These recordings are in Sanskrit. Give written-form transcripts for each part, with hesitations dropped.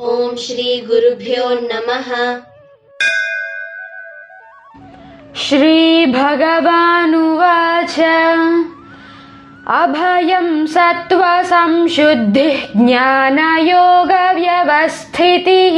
ओम श्री गुरुभ्यो नमः। श्री भगवानुवाच अभयं सत्त्वसंशुद्धिः ज्ञानयोगव्यवस्थितिः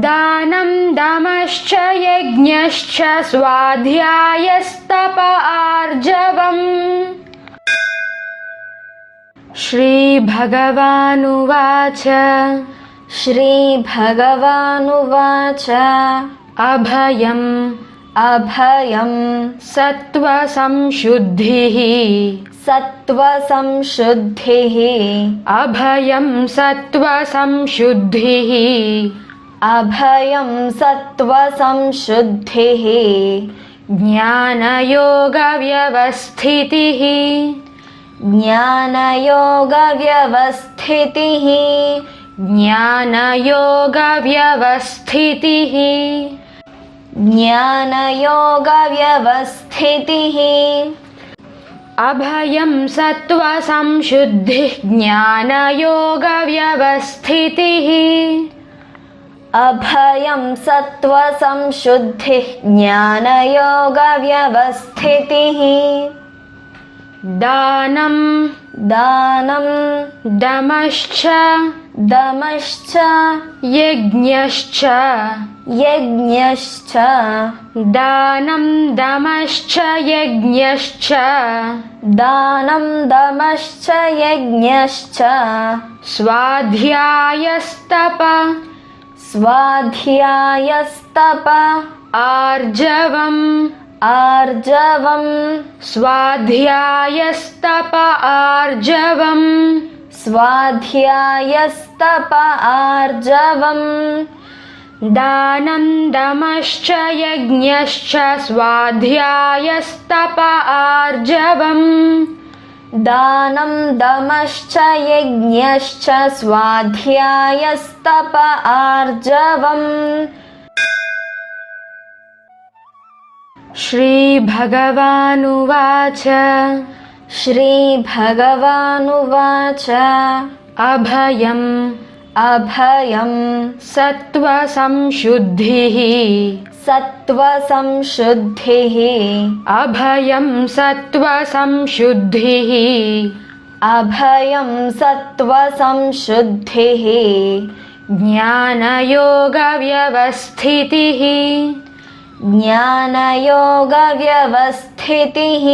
दानं दमश्च यज्ञश्च स्वाध्यायस्तप आर्जवम्। श्रीभगवानुवाच श्रीभगवानुवाच अभयं सत्त्वसंशुद्धिः सत्त्वसंशुद्धिः अभयं सत्त्वसंशुद्धिः अभयं सत्त्वसंशुद्धिः ज्ञानयोगव्यवस्थितिः ज्ञानयोगव्यवस्थितिः ज्ञानयोगव्यवस्थितिः ज्ञानयोगव्यवस्थितिः अभयं सत्त्वसंशुद्धिः ज्ञानयोगव्यवस्थितिः अभयं सत्त्वसंशुद्धिः ज्ञानयोगव्यवस्थितिः दानं दमश्च यज्ञश्च दानं दमश्च यज्ञश्च स्वाध्यायस्तप आर्जवम् स्वाध्यायस्तप आर्जवम् दानं दमश्च यज्ञश्च स्वाध्यायस्तप आर्जवम् दानं दमश्च यज्ञश्च स्वाध्यायस्तप आर्जवम्। श्रीभगवानुवाच अभयं सत्त्वसंशुद्धिः अभयं सत्त्वसंशुद्धिः ज्ञानयोगव्यवस्थितिः ज्ञानयोगव्यवस्थितिः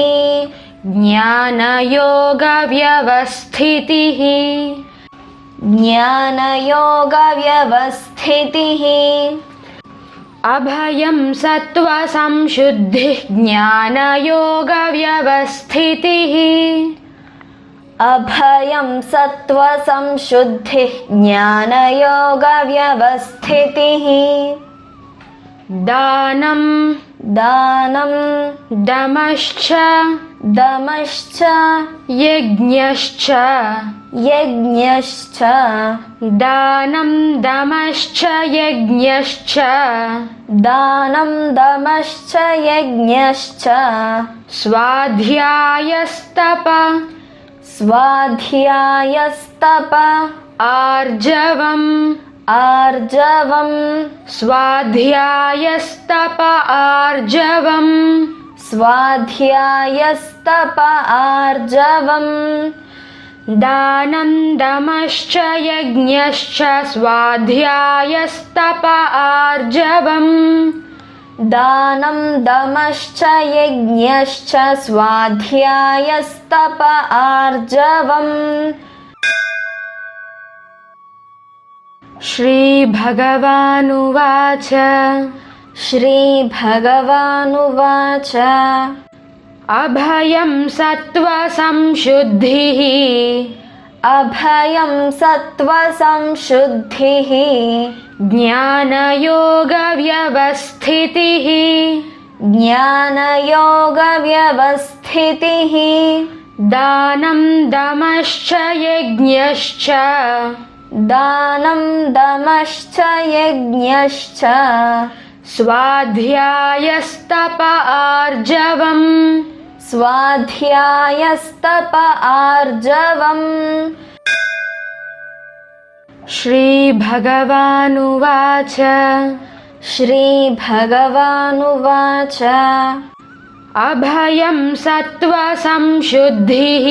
अभयं सत्त्वसंशुद्धिः ज्ञानयोगव्यवस्थितिः अभयं सत्त्वसंशुद्धिः ज्ञानयोगव्यवस्थितिः दानं दमश्च यज्ञश्च दानं दमश्च यज्ञश्च स्वाध्यायस्तप आर्जवम् स्वाध्यायस्तप आर्जवम् दानं दमश्च यज्ञश्च स्वाध्यायस्तप आर्जवम्। श्रीभगवानुवाच अभयं सत्त्वसंशुद्धिः ज्ञानयोगव्यवस्थितिः दानं दमश्च यज्ञश्च स्वाध्यायस्तप आर्जवम् श्रीभगवानुवाच श्रीभगवानुवाच अभयं सत्त्वसंशुद्धिः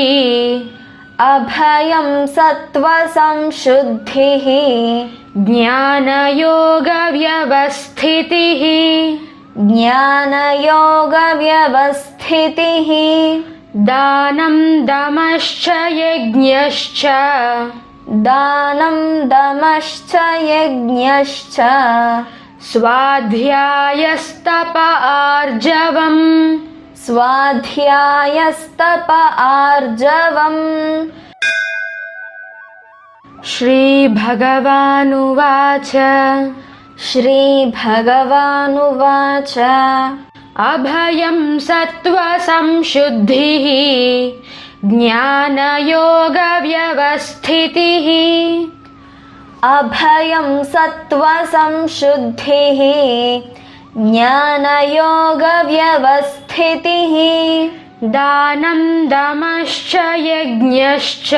अभयं सत्त्वसंशुद्धिः ज्ञानयोगव्यवस्थितिः ज्ञानयोगव्यवस्थितिः दानं दमश्च यज्ञश्च दानं दमश्च यज्ञश्च स्वाध्यायस्तप आर्जवम् स्वाध्यायस्तप आर्जवम्। श्रीभगवानुवाच श्रीभगवानुवाच अभयं सत्त्वसंशुद्धिः ज्ञानयोगव्यवस्थितिः अभयं सत्त्वसंशुद्धिः ज्ञानयोगव्यवस्थितिः दानं दमश्च यज्ञश्च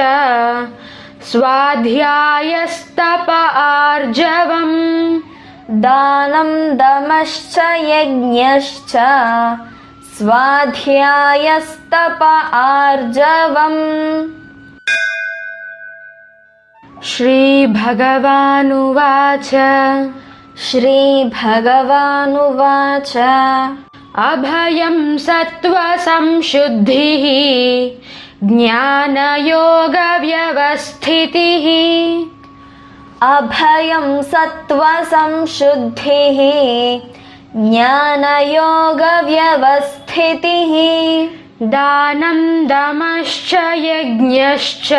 स्वाध्यायस्तप आर्जवम् दानं दमश्च यज्ञश्च स्वाध्यायस्तप आर्जवम्। श्रीभगवानुवाच श्रीभगवानुवाच अभयं सत्त्वसंशुद्धिः ज्ञानयोगव्यवस्थितिः अभयं सत्त्वसंशुद्धिः ज्ञानयोगव्यवस्थितिः दानं दमश्च यज्ञश्च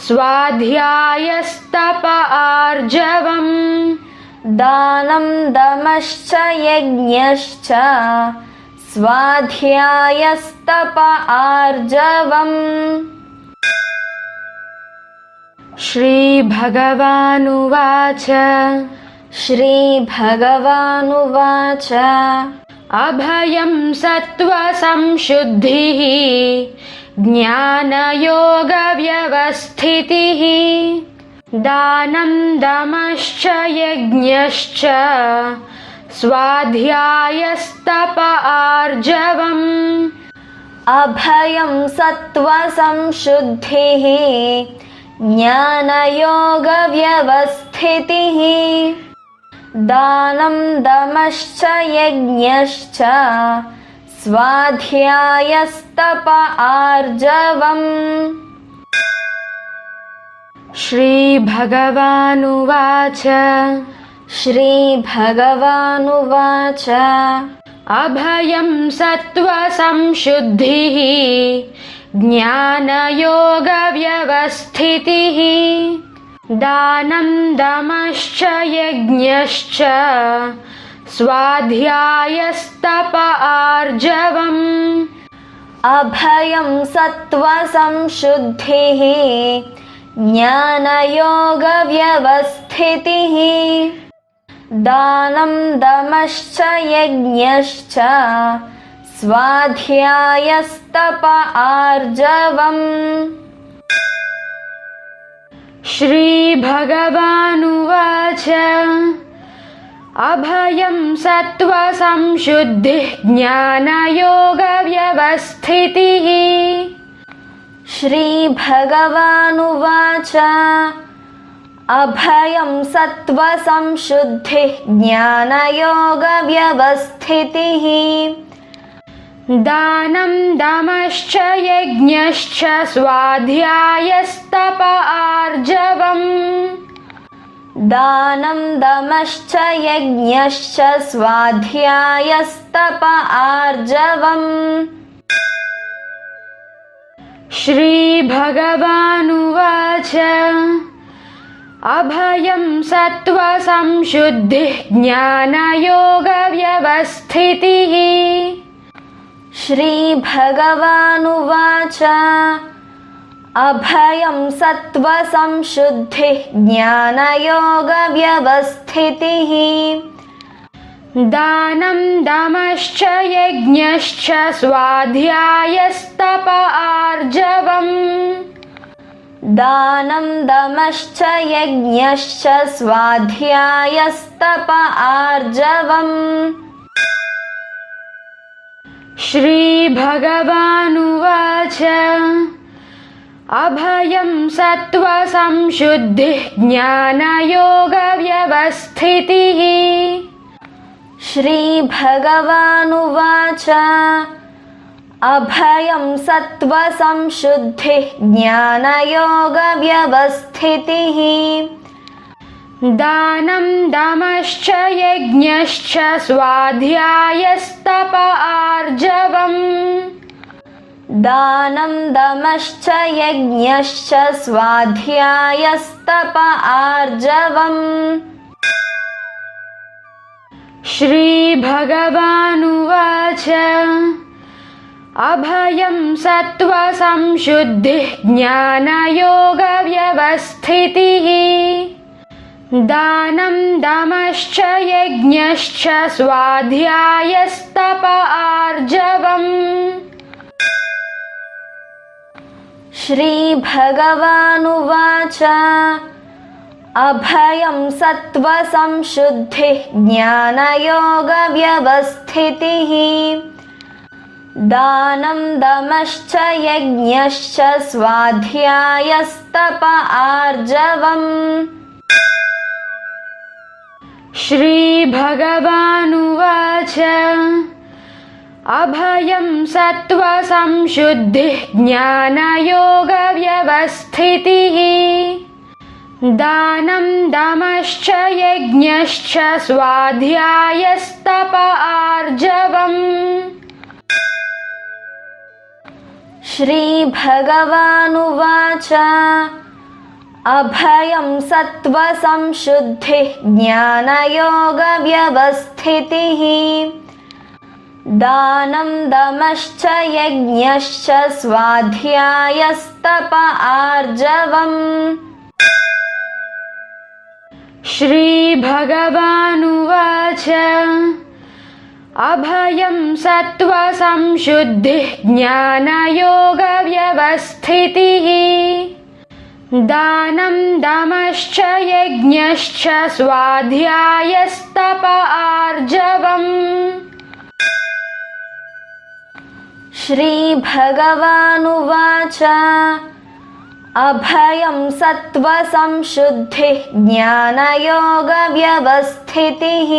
स्वाध्यायस्तप आर्जवम् दानं दमश्च यज्ञश्च स्वाध्यायस्तप आर्जवम्। श्रीभगवानुवाच श्रीभगवानुवाच अभयं सत्त्वसंशुद्धिः ज्ञानयोगव्यवस्थितिः दानं दमश्च यज्ञश्च स्वाध्यायस्तप आर्जवम् अभयं सत्त्वसंशुद्धिः ज्ञानयोगव्यवस्थितिः दानं दमश्च यज्ञश्च स्वाध्यायस्तप आर्जवम्। श्रीभगवानुवाच श्रीभगवानुवाच अभयं सत्त्वसंशुद्धिः ज्ञानयोगव्यवस्थितिः दानं दमश्च यज्ञश्च स्वाध्यायस्तप आर्जवम् अभयं सत्त्वसंशुद्धिः ज्ञानयोगव्यवस्थितिः दानं दमश्च यज्ञश्च स्वाध्यायस्तप आर्जवम्। श्रीभगवानुवाच अभयं सत्त्वसंशुद्धिः ज्ञानयोगव्यवस्थितिः श्रीभगवानुवाच अभयं सत्त्वसंशुद्धिः ज्ञानयोगव्यवस्थितिः दानं दमश्च यज्ञश्च स्वाध्यायस्तप आर्जवम् दानं दमश्च यज्ञश्च स्वाध्यायस्तप आर्जवम्। श्रीभगवानुवाच अभयं सत्त्वसंशुद्धिः ज्ञानयोगव्यवस्थितिः श्रीभगवानुवाच अभयं सत्त्वसंशुद्धिः ज्ञानयोगव्यवस्थितिः दानं दमश्च यज्ञश्च स्वाध्यायस्तप आर्जवम् दानं दमश्च यज्ञश्च स्वाध्यायस्तप आर्जवम्। श्रीभगवानुवाच अभयं सत्त्वसंशुद्धिः ज्ञानयोगव्यवस्थितिः। श्रीभगवानुवाच अभयं सत्त्वसंशुद्धिः ज्ञानयोगव्यवस्थितिः। दानं दमश्च यज्ञश्च स्वाध्यायस्तप आर्जवम्। दानं दमश्च यज्ञश्च स्वाध्यायस्तप आर्जवम्। श्रीभगवानुवाच अभयं सत्त्वसंशुद्धिः ज्ञानयोगव्यवस्थितिः। दानं दमश्च यज्ञश्च स्वाध्यायस्तप आर्जवम्। श्रीभगवानुवाच अभयं सत्त्वसंशुद्धिः ज्ञानयोगव्यवस्थितिः। दानं दमश्च यज्ञश्च स्वाध्यायस्तप आर्जवम्। श्रीभगवानुवाच अभयं सत्त्वसंशुद्धिः ज्ञानयोगव्यवस्थितिः। दानं दमश्च यज्ञश्च स्वाध्यायस्तप आर्जवम्। श्रीभगवानुवाच अभयं सत्त्वसंशुद्धिः ज्ञानयोगव्यवस्थितिः। दानं दमश्च यज्ञश्च स्वाध्यायस्तप आर्जवम्। श्रीभगवानुवाच अभयं सत्त्वसंशुद्धिः ज्ञानयोगव्यवस्थितिः। दानं दमश्च यज्ञश्च स्वाध्यायस्तप आर्जवम्। श्रीभगवानुवाच अभयं सत्त्वसंशुद्धिः ज्ञानयोगव्यवस्थितिः।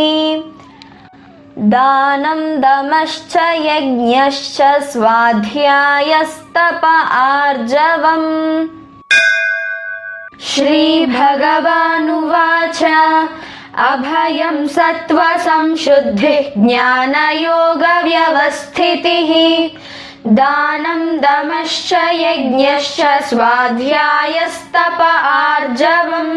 दानं दमश्च यज्ञश्च स्वाध्यायस्तप आर्जवम्। श्रीभगवानुवाच अभयं सत्त्वसंशुद्धिः ज्ञानयोगव्यवस्थितिः। दानं दमश्च यज्ञश्च स्वाध्यायस्तप आर्जवम्।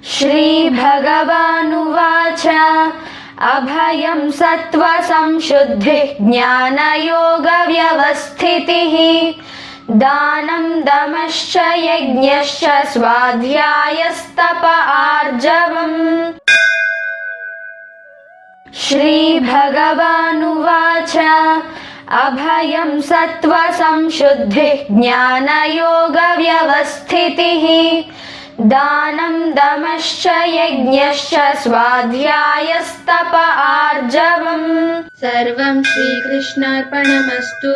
श्रीभगवानुवाच अभयं सत्त्वसंशुद्धिः ज्ञानयोगव्यवस्थितिः। दानं दमश्च यज्ञश्च स्वाध्यायस्तप आर्जवम्। श्रीभगवानुवाच अभयं सत्त्वसंशुद्धिः ज्ञानयोगव्यवस्थितिः। दानं दमश्च यज्ञश्च स्वाध्यायस्तप आर्जवम्। सर्वं श्रीकृष्णार्पणमस्तु।